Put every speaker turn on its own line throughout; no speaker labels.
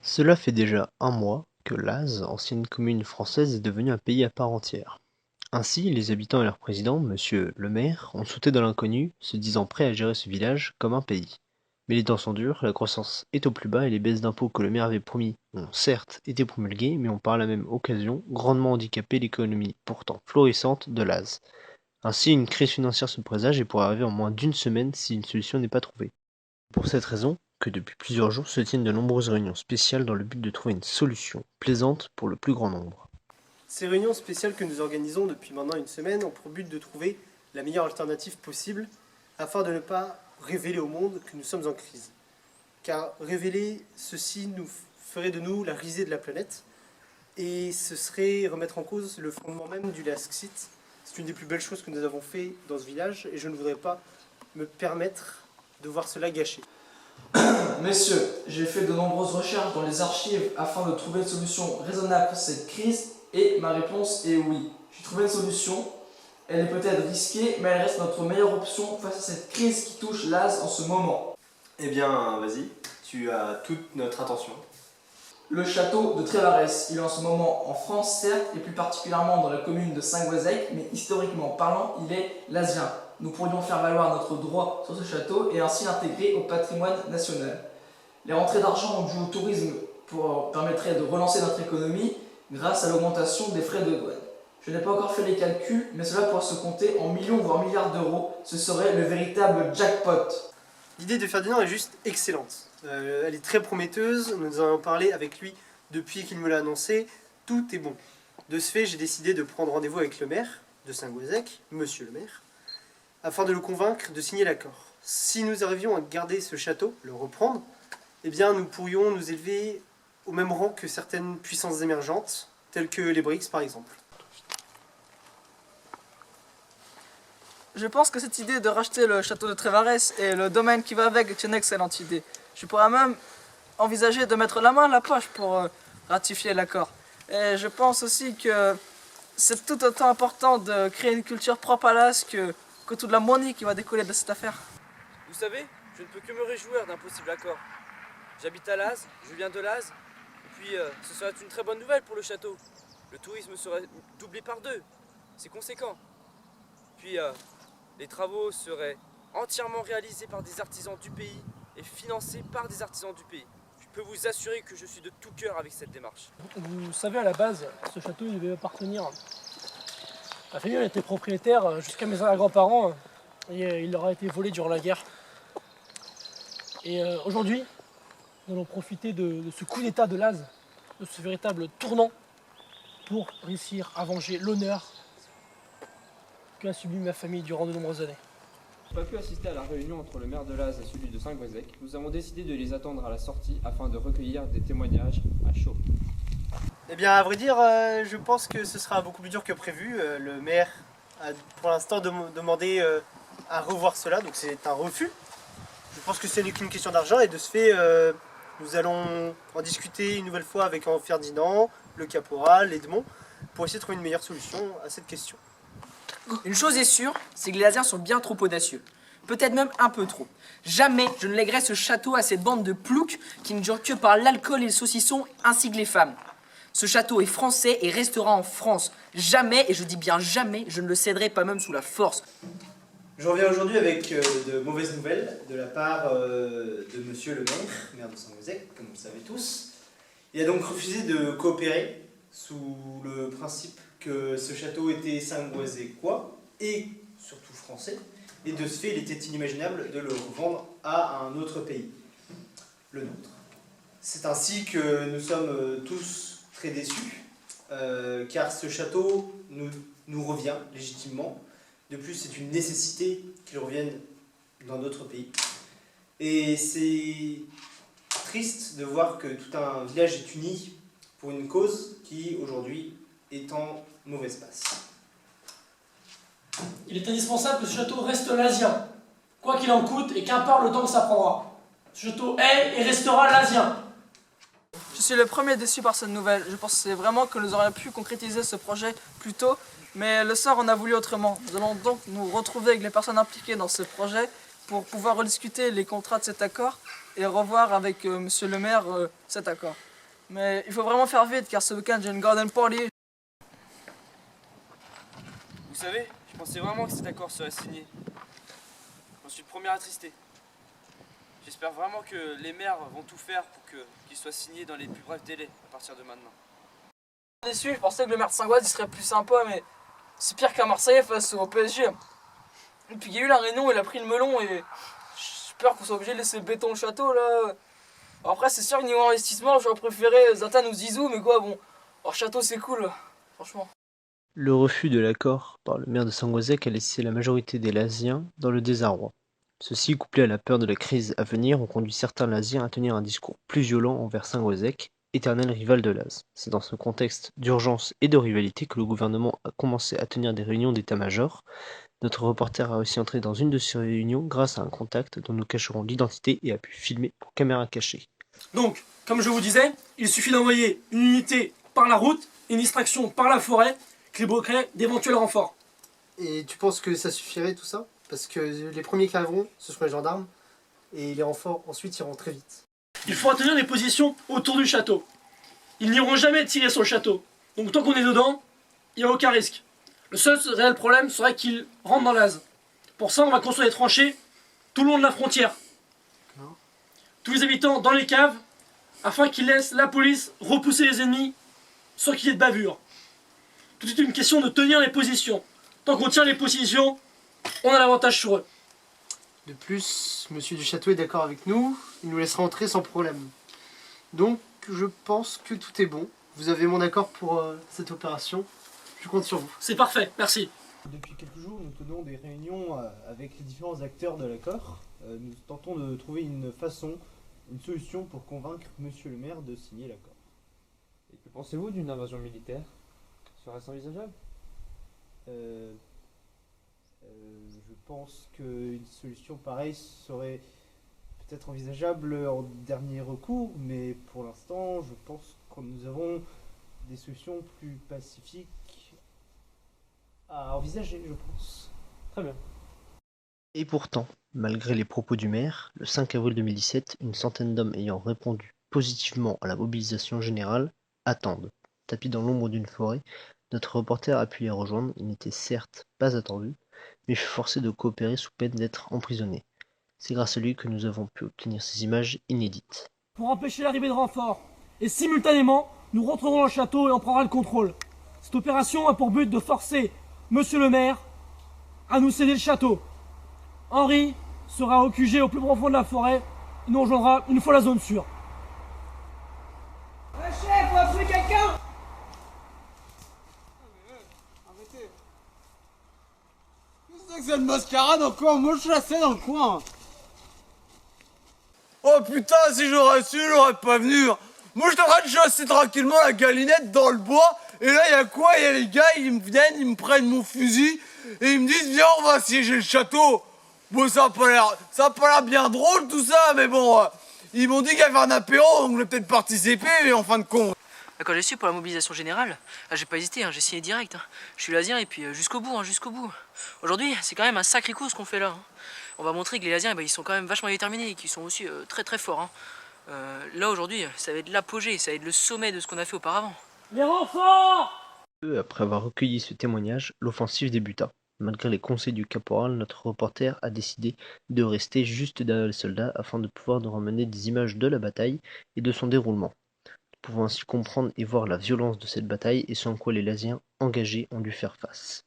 Cela fait déjà un mois que Laz, ancienne commune française, est devenue un pays à part entière. Ainsi, les habitants et leur président, monsieur le maire, ont sauté dans l'inconnu, se disant prêts à gérer ce village comme un pays. Mais les temps sont durs, la croissance est au plus bas et les baisses d'impôts que le maire avait promis ont certes été promulguées, mais ont par la même occasion grandement handicapé l'économie pourtant florissante de Laz. Ainsi, une crise financière se présage et pourrait arriver en moins d'une semaine si une solution n'est pas trouvée. Pour cette raison, que depuis plusieurs jours se tiennent de nombreuses réunions spéciales dans le but de trouver une solution plaisante pour le plus grand nombre.
Ces réunions spéciales que nous organisons depuis maintenant une semaine ont pour but de trouver la meilleure alternative possible afin de ne pas révéler au monde que nous sommes en crise. Car révéler ceci nous ferait de nous la risée de la planète et ce serait remettre en cause le fondement même du Lasksit. C'est une des plus belles choses que nous avons fait dans ce village et je ne voudrais pas me permettre de voir cela gâché.
Messieurs, j'ai fait de nombreuses recherches dans les archives afin de trouver une solution raisonnable pour cette crise et ma réponse est oui. J'ai trouvé une solution, elle est peut-être risquée mais elle reste notre meilleure option face à cette crise qui touche l'Az en ce moment.
Eh bien, vas-y, tu as toute notre attention.
Le château de Trévarès, il est en ce moment en France certes et plus particulièrement dans la commune de Saint-Goazec, mais historiquement parlant, il est lazien. Nous pourrions faire valoir notre droit sur ce château et ainsi l'intégrer au patrimoine national. Les rentrées d'argent dues au tourisme permettraient de relancer notre économie grâce à l'augmentation des frais de douane. Je n'ai pas encore fait les calculs, mais cela pourrait se compter en millions voire milliards d'euros. Ce serait le véritable jackpot.
L'idée de Ferdinand est juste excellente. Elle est très prometteuse, nous en avons parlé avec lui depuis qu'il me l'a annoncé, tout est bon. De ce fait, j'ai décidé de prendre rendez-vous avec le maire de Saint-Goazec, monsieur le maire, afin de le convaincre de signer l'accord. Si nous arrivions à garder ce château, le reprendre, eh bien nous pourrions nous élever au même rang que certaines puissances émergentes, telles que les BRICS par exemple.
Je pense que cette idée de racheter le château de Trévarès et le domaine qui va avec est une excellente idée. Je pourrais même envisager de mettre la main à la poche pour ratifier l'accord. Et je pense aussi que c'est tout autant important de créer une culture propre à l'As que toute la monnaie qui va découler de cette affaire.
Vous savez, je ne peux que me réjouir d'un possible accord. J'habite à Laz, je viens de Laz, et puis ce serait une très bonne nouvelle pour le château. Le tourisme serait doublé par 2, c'est conséquent. Puis les travaux seraient entièrement réalisés par des artisans du pays et financés par des artisans du pays. Je peux vous assurer que je suis de tout cœur avec cette démarche.
Vous savez, à la base, ce château il devait appartenir. La famille en était propriétaire jusqu'à mes grands-parents et il leur a été volé durant la guerre. Et aujourd'hui, nous allons profiter de ce coup d'état de Laz, de ce véritable tournant, pour réussir à venger l'honneur qu'a subi ma famille durant de nombreuses années.
Pas pu assister à la réunion entre le maire de Laz et celui de Saint-Goazec, nous avons décidé de les attendre à la sortie afin de recueillir des témoignages à chaud.
Eh bien, à vrai dire, je pense que ce sera beaucoup plus dur que prévu. Le maire a pour l'instant demandé à revoir cela, donc c'est un refus. Je pense que ce n'est qu'une question d'argent et de ce fait, nous allons en discuter une nouvelle fois avec Ferdinand, le caporal, Edmond, pour essayer de trouver une meilleure solution à cette question.
Une chose est sûre, c'est que les Laziens sont bien trop audacieux. Peut-être même un peu trop. Jamais je ne lèguerai ce château à cette bande de ploucs qui ne jurent que par l'alcool et le saucisson, ainsi que les femmes. Ce château est français et restera en France. Jamais, et je dis bien jamais, je ne le céderai pas même sous la force.
Je reviens aujourd'hui avec de mauvaises nouvelles de la part de monsieur le maire de Saint-Goazec, comme vous le savez tous. Il a donc refusé de coopérer sous le principe que ce château était saint-goazécois et surtout français, et de ce fait il était inimaginable de le revendre à un autre pays, le nôtre. C'est ainsi que nous sommes tous très déçus, car ce château nous revient légitimement. De plus, c'est une nécessité qu'il revienne dans notre pays. Et c'est triste de voir que tout un village est uni pour une cause qui, aujourd'hui, est en mauvaise passe.
Il est indispensable que ce château reste lazien, quoi qu'il en coûte et qu'importe le temps que ça prendra. Ce château est et restera lazien.
Je suis le premier déçu par cette nouvelle. Je pensais vraiment que nous aurions pu concrétiser ce projet plus tôt, mais le sort en a voulu autrement. Nous allons donc nous retrouver avec les personnes impliquées dans ce projet pour pouvoir rediscuter les contrats de cet accord et revoir avec monsieur le maire cet accord. Mais il faut vraiment faire vite car ce week-end j'ai une garden party.
Vous savez, je pensais vraiment que cet accord serait signé. J'en suis le premier attristé. J'espère vraiment que les maires vont tout faire pour qu'il soit signé dans les plus brefs délais à partir de maintenant.
Déçu, je pensais que le maire de Saint-Gouaz il serait plus sympa, mais c'est pire qu'un Marseillais face au PSG. Et puis il y a eu la réunion, il a pris le melon et j'ai peur qu'on soit obligé de laisser le béton au château là. Après c'est sûr que niveau investissement j'aurais préféré Zatan ou Zizou, mais quoi bon, leur château c'est cool, franchement.
Le refus de l'accord par le maire de Sangoazec a laissé la majorité des Laziens dans le désarroi. Ceci, couplé à la peur de la crise à venir, ont conduit certains Laziens à tenir un discours plus violent envers Saint-Goazec, éternel rival de Laz. C'est dans ce contexte d'urgence et de rivalité que le gouvernement a commencé à tenir des réunions d'état-major. Notre reporter a aussi entré dans une de ces réunions grâce à un contact dont nous cacherons l'identité et a pu filmer pour caméra cachée.
Donc, comme je vous disais, il suffit d'envoyer une unité par la route, une distraction par la forêt, qui bloquerait d'éventuels renforts.
Et tu penses que ça suffirait tout ça? Parce que les premiers qui arriveront, ce seront les gendarmes, et les renforts ensuite iront très vite.
Il faudra tenir des positions autour du château. Ils n'iront jamais tirer sur le château. Donc tant qu'on est dedans, il n'y a aucun risque. Le seul réel problème serait qu'ils rentrent dans l'Az. Pour ça, on va construire des tranchées tout le long de la frontière. Tous les habitants dans les caves, afin qu'ils laissent la police repousser les ennemis sans qu'il y ait de bavure. Tout est une question de tenir les positions. Tant qu'on tient les positions, on a l'avantage sur eux.
De plus, monsieur du château est d'accord avec nous, il nous laissera entrer sans problème. Donc, je pense que tout est bon. Vous avez mon accord pour cette opération. Je compte sur vous.
C'est parfait, merci.
Depuis quelques jours, nous tenons des réunions avec les différents acteurs de l'accord. Nous tentons de trouver une façon, une solution pour convaincre monsieur le maire de signer l'accord.
Et que pensez-vous d'une invasion militaire? Serait-ce envisageable?
Je pense qu'une solution pareille serait peut-être envisageable en dernier recours, mais pour l'instant, je pense que nous avons des solutions plus pacifiques à envisager, je pense.
Très bien.
Et pourtant, malgré les propos du maire, le 5 avril 2017, une centaine d'hommes ayant répondu positivement à la mobilisation générale attendent. Tapis dans l'ombre d'une forêt, notre reporter a pu les rejoindre. Il n'était certes pas attendu, mais fut forcé de coopérer sous peine d'être emprisonné. C'est grâce à lui que nous avons pu obtenir ces images inédites.
Pour empêcher l'arrivée de renforts, et simultanément, nous rentrerons dans le château et on prendra le contrôle. Cette opération a pour but de forcer monsieur le maire à nous céder le château. Henri sera au QG au plus profond de la forêt et nous rejoindra une fois la zone sûre.
Chef, on va tuer quelqu'un! Arrêtez. Qu'est-ce que c'est une mascarade encore? Moi je chassais dans le coin. Oh putain, si j'aurais su, j'aurais pas venu. Moi je devrais chasser tranquillement la galinette dans le bois. Et là y a quoi? Y a les gars, ils me viennent, ils me prennent mon fusil et ils me disent viens on va assiéger le château. Bon ça a pas l'air bien drôle tout ça, mais bon, ils m'ont dit qu'il y avait un apéro donc je vais peut-être participer, mais en fin de compte.
Quand j'ai su pour la mobilisation générale, j'ai pas hésité, j'ai signé direct. Je suis lazien et puis jusqu'au bout, jusqu'au bout. Aujourd'hui, c'est quand même un sacré coup ce qu'on fait là. On va montrer que les laziens, ils sont quand même vachement déterminés et qu'ils sont aussi très très forts. Là aujourd'hui, ça va être l'apogée, ça va être le sommet de ce qu'on a fait auparavant.
Les renforts!
Peu après avoir recueilli ce témoignage, l'offensive débuta. Malgré les conseils du caporal, notre reporter a décidé de rester juste derrière les soldats afin de pouvoir nous ramener des images de la bataille et de son déroulement. Nous pouvons ainsi comprendre et voir la violence de cette bataille et ce en quoi les Laziens engagés ont dû faire face.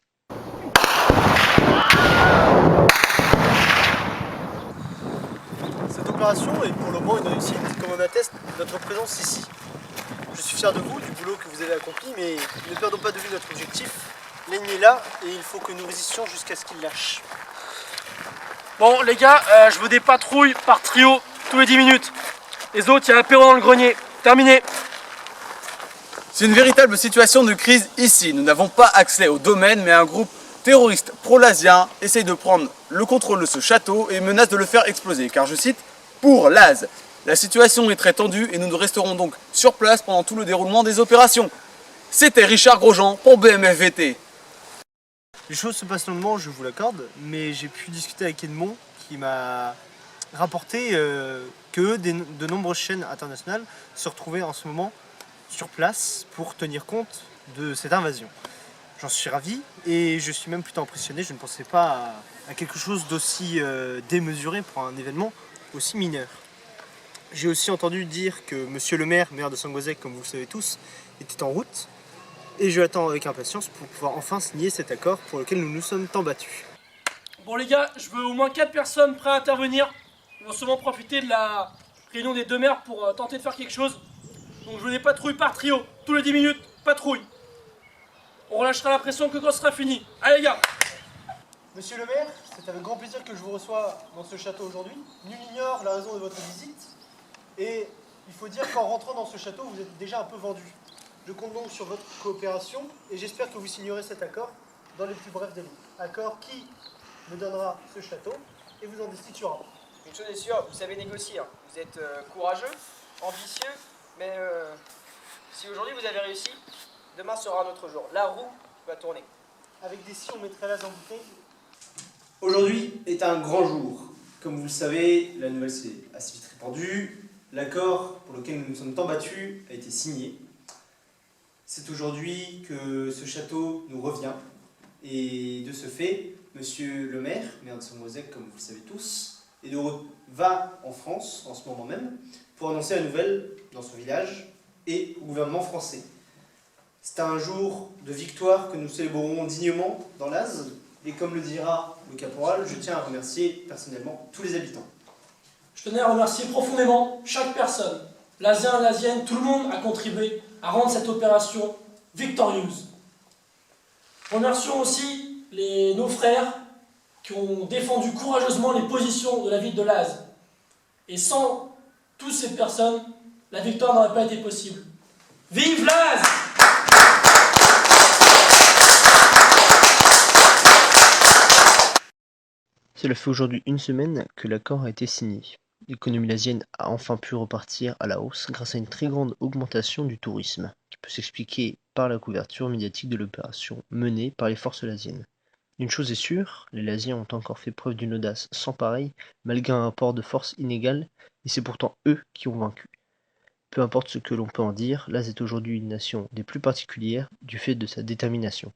Cette opération est pour le moment une réussite, comme en atteste notre présence ici. Je suis fier de vous, du boulot que vous avez accompli, mais ne perdons pas de vue notre objectif. L'ennemi est là et il faut que nous résistions jusqu'à ce qu'il lâche.
Bon les gars, je veux des patrouilles par trio tous les 10 minutes. Les autres, il y a l'apéro dans le grenier. Terminé.
C'est une véritable situation de crise ici. Nous n'avons pas accès au domaine, mais un groupe terroriste pro-lazien essaye de prendre le contrôle de ce château et menace de le faire exploser. Car je cite, pour Laz. La situation est très tendue et nous resterons donc sur place pendant tout le déroulement des opérations. C'était Richard Grosjean pour BMFVT.
Les choses se passent longuement, je vous l'accorde, mais j'ai pu discuter avec Edmond qui m'a rapporté que de nombreuses chaînes internationales se retrouvaient en ce moment sur place pour tenir compte de cette invasion. J'en suis ravi et je suis même plutôt impressionné, je ne pensais pas à quelque chose d'aussi démesuré pour un événement aussi mineur. J'ai aussi entendu dire que monsieur le maire de Sangoazec, comme vous le savez tous, était en route et je l'attends avec impatience pour pouvoir enfin signer cet accord pour lequel nous nous sommes tant battus.
Bon les gars, je veux au moins 4 personnes prêtes à intervenir. Ils vont sûrement profiter de la réunion des deux maires pour tenter de faire quelque chose. Donc je veux des patrouilles par trio, tous les 10 minutes, patrouille. On relâchera la pression que quand ce sera fini. Allez les gars!
Monsieur le maire, c'est avec grand plaisir que je vous reçois dans ce château aujourd'hui. Nul n'ignore la raison de votre visite. Et il faut dire qu'en rentrant dans ce château, vous êtes déjà un peu vendu. Je compte donc sur votre coopération et j'espère que vous signerez cet accord dans les plus brefs délais. Accord qui me donnera ce château et vous en destituera.
Une chose est sûre, vous savez négocier. Hein. Vous êtes courageux, ambitieux, mais si aujourd'hui vous avez réussi, demain sera un autre jour. La roue va tourner.
Avec des si, on mettrait l'as en bouteille.
Aujourd'hui est un grand jour. Comme vous le savez, la nouvelle s'est assez vite répandue. L'accord pour lequel nous nous sommes tant battus a été signé. C'est aujourd'hui que ce château nous revient. Et de ce fait, monsieur le maire de Sangoazec, comme vous le savez tous, va en France en ce moment même pour annoncer la nouvelle dans son village et au gouvernement français. C'est un jour de victoire que nous célébrerons dignement dans l'Az. Et comme le dira le caporal, je tiens à remercier personnellement tous les habitants.
Je tenais à remercier profondément chaque personne. L'Asien, l'Asienne, tout le monde a contribué à rendre cette opération victorieuse. Remercions aussi nos frères qui ont défendu courageusement les positions de la ville de Laz. Et sans toutes ces personnes, la victoire n'aurait pas été possible. Vive Laz!
Cela fait aujourd'hui une semaine que l'accord a été signé. L'économie lazienne a enfin pu repartir à la hausse grâce à une très grande augmentation du tourisme, qui peut s'expliquer par la couverture médiatique de l'opération menée par les forces laziennes. Une chose est sûre, les Laziens ont encore fait preuve d'une audace sans pareille, malgré un rapport de force inégal, et c'est pourtant eux qui ont vaincu. Peu importe ce que l'on peut en dire, Laz est aujourd'hui une nation des plus particulières du fait de sa détermination.